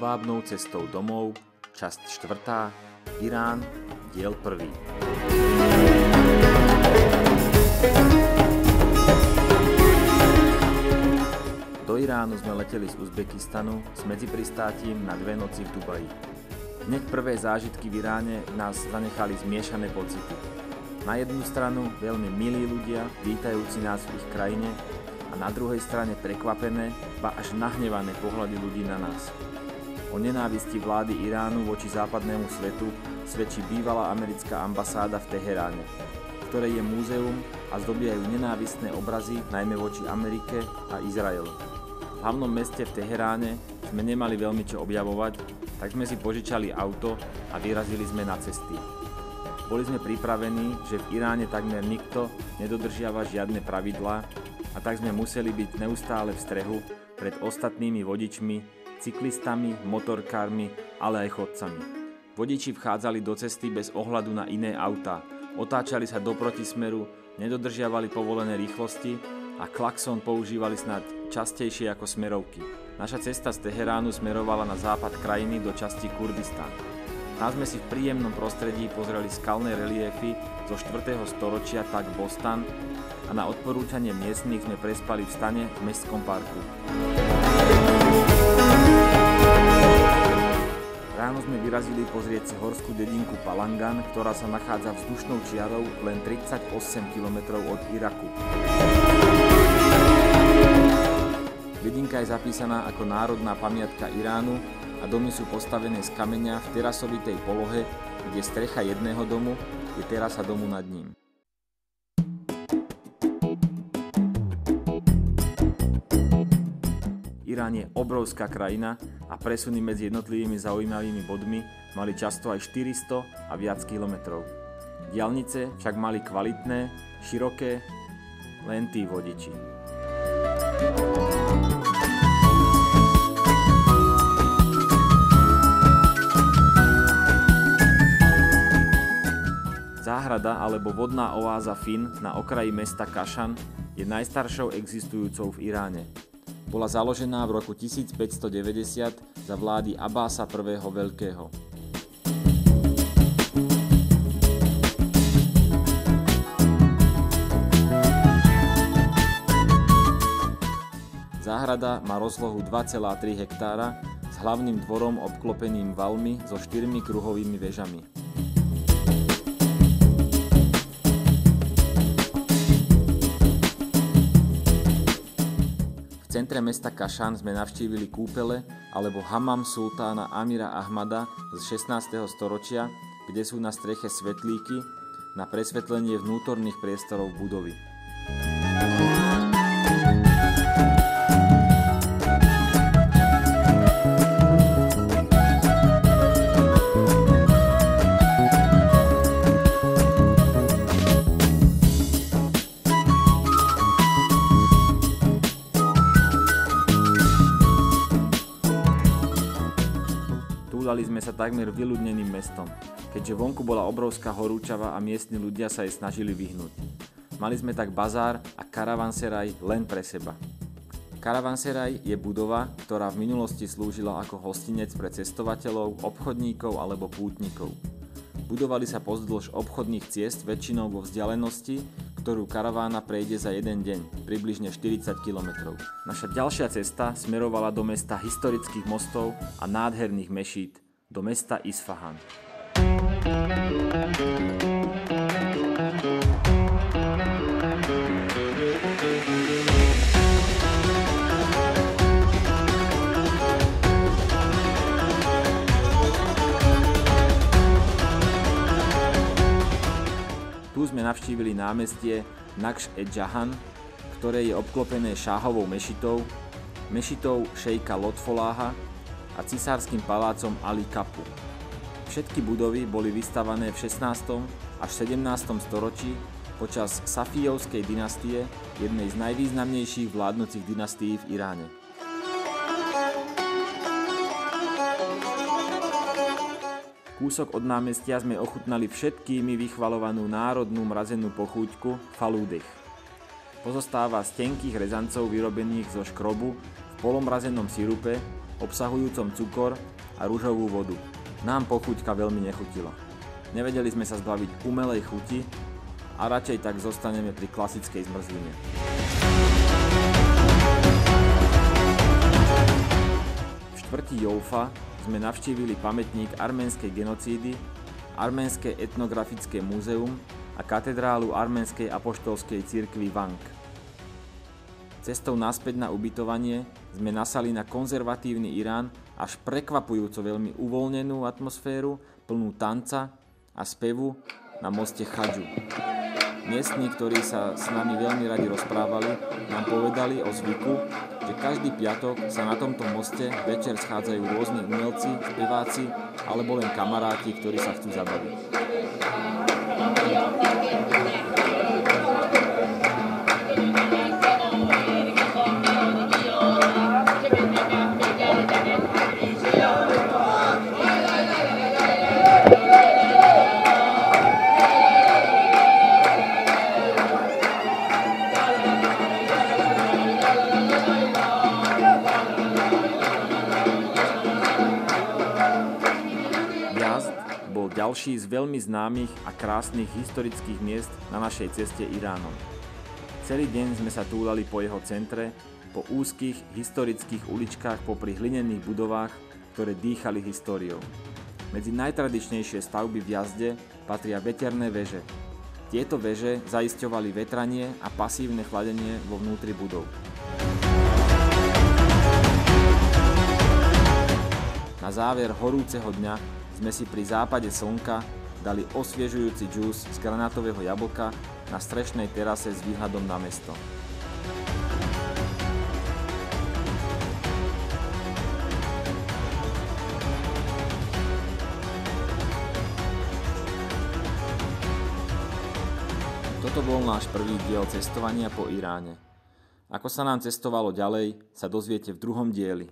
Hovábnou cestou domov, časť 4. Irán, diel 1. Do Iránu sme leteli z Uzbekistanu s medzipristátim na 2 noci v Dubaji. Hneď prvé zážitky v Iráne nás zanechali zmiešané pocity. Na jednu stranu veľmi milí ľudia, vítajúci nás v ich krajine, a na druhej strane prekvapené, ba až nahnevané pohľady ľudí na nás. O nenávisti vlády Iránu voči západnému svetu svedčí bývalá americká ambasáda v Teheráne, v ktorej je múzeum a zdobia ju nenávistné obrazy najmä voči Amerike a Izraelu. V hlavnom meste v Teheráne sme nemali veľmi čo objavovať, tak sme si požičali auto a vyrazili sme na cesty. Boli sme pripravení, že v Iráne takmer nikto nedodržiava žiadne pravidlá, a tak sme museli byť neustále v strehu pred ostatnými vodičmi, cyklistami, motorkármi, ale aj chodcami. Vodiči vchádzali do cesty bez ohľadu na iné autá, otáčali sa do protismeru, nedodržiavali povolené rýchlosti a klakson používali snad častejšie ako smerovky. Naša cesta z Teheránu smerovala na západ krajiny do časti Kurdistan. Tam sme si v príjemnom prostredí pozreli skalné reliéfy zo 4. storočia Tak Bostan a na odporúčanie miestnych sme prespali v stane v mestskom parku. Ráno sme vyrazili pozrieť si horskú dedinku Palangan, ktorá sa nachádza vzdušnou čiarou len 38 km od Iraku. Dedinka je zapísaná ako národná pamiatka Iránu a domy sú postavené z kameňa v terasovitej polohe, kde strecha jedného domu je terasa domu nad ním. Irán je obrovská krajina a presuny medzi jednotlivými zaujímavými bodmi mali často aj 400 a viac kilometrov. Diaľnice však mali kvalitné, široké, len tí vodiči. Záhrada alebo vodná oáza Fin na okraji mesta Kašan je najstaršou existujúcou v Iráne. Bola založená v roku 1590 za vlády Abbása I. Veľkého. Záhrada má rozlohu 2,3 hektára s hlavným dvorom obklopeným valmi so 4 kruhovými vežami. V centre mesta Kašan sme navštívili kúpele alebo hamam sultána Amira Ahmada z 16. storočia, kde sú na streche svetlíky na presvetlenie vnútorných priestorov budovy. Túlali sme sa takmer vyľudneným mestom, keďže vonku bola obrovská horúčava a miestni ľudia sa jej snažili vyhnúť. Mali sme tak bazár a karavanseraj len pre seba. Karavanseraj je budova, ktorá v minulosti slúžila ako hostinec pre cestovateľov, obchodníkov alebo pútnikov. Budovali sa pozdĺž obchodných ciest väčšinou vo vzdialenosti, ktorú karavána prejde za jeden deň, približne 40 km. Naša ďalšia cesta smerovala do mesta historických mostov a nádherných mešít, do mesta Isfahan. Tu sme navštívili námestie Nakš-e-Džahan, ktoré je obklopené šáhovou mešitou, mešitou šejka Lotfoláha a cisárskym palácom Ali Kapu. Všetky budovy boli vystavané v 16. až 17. storočí počas Safijovskej dynastie, jednej z najvýznamnejších vládnúcich dynastií v Iráne. Kúsok od námestia sme ochutnali všetkými vychvaľovanú národnú mrazenú pochúťku falúdech. Pozostáva z tenkých rezancov vyrobených zo škrobu v polomrazenom sirupe, obsahujúcom cukor a ružovú vodu. Nám pochuťka veľmi nechutila. Nevedeli sme sa zbaviť umelej chuti a radšej tak zostaneme pri klasickej zmrzline. V štvrti Joufa sme navštívili pamätník arménskej genocídy, Arménske etnografické múzeum a katedrálu Arménskej apoštolskej cirkvi Vank. Cestou naspäť na ubytovanie sme nasali na konzervatívny Irán až prekvapujúco veľmi uvoľnenú atmosféru, plnú tanca a spevu na moste Chadžu. Miestni, ktorí sa s nami veľmi radi rozprávali, nám povedali o zvyku, že každý piatok sa na tomto moste večer schádzajú rôzni umelci, speváci alebo len kamaráti, ktorí sa chcú zabaviť. Bol ďalší z veľmi známych a krásnych historických miest na našej ceste Iránom. Celý deň sme sa túlali po jeho centre, po úzkých historických uličkách popri hlinených budovách, ktoré dýchali históriou. Medzi najtradičnejšie stavby v Jazde patria veterné veže. Tieto veže zaisťovali vetranie a pasívne chladenie vo vnútri budov. Na záver horúceho dňa sme si pri západe slnka dali osviežujúci džús z granátového jablka na strešnej terase s výhľadom na mesto. Toto bol náš prvý diel cestovania po Iráne. Ako sa nám cestovalo ďalej, sa dozviete v druhom dieli.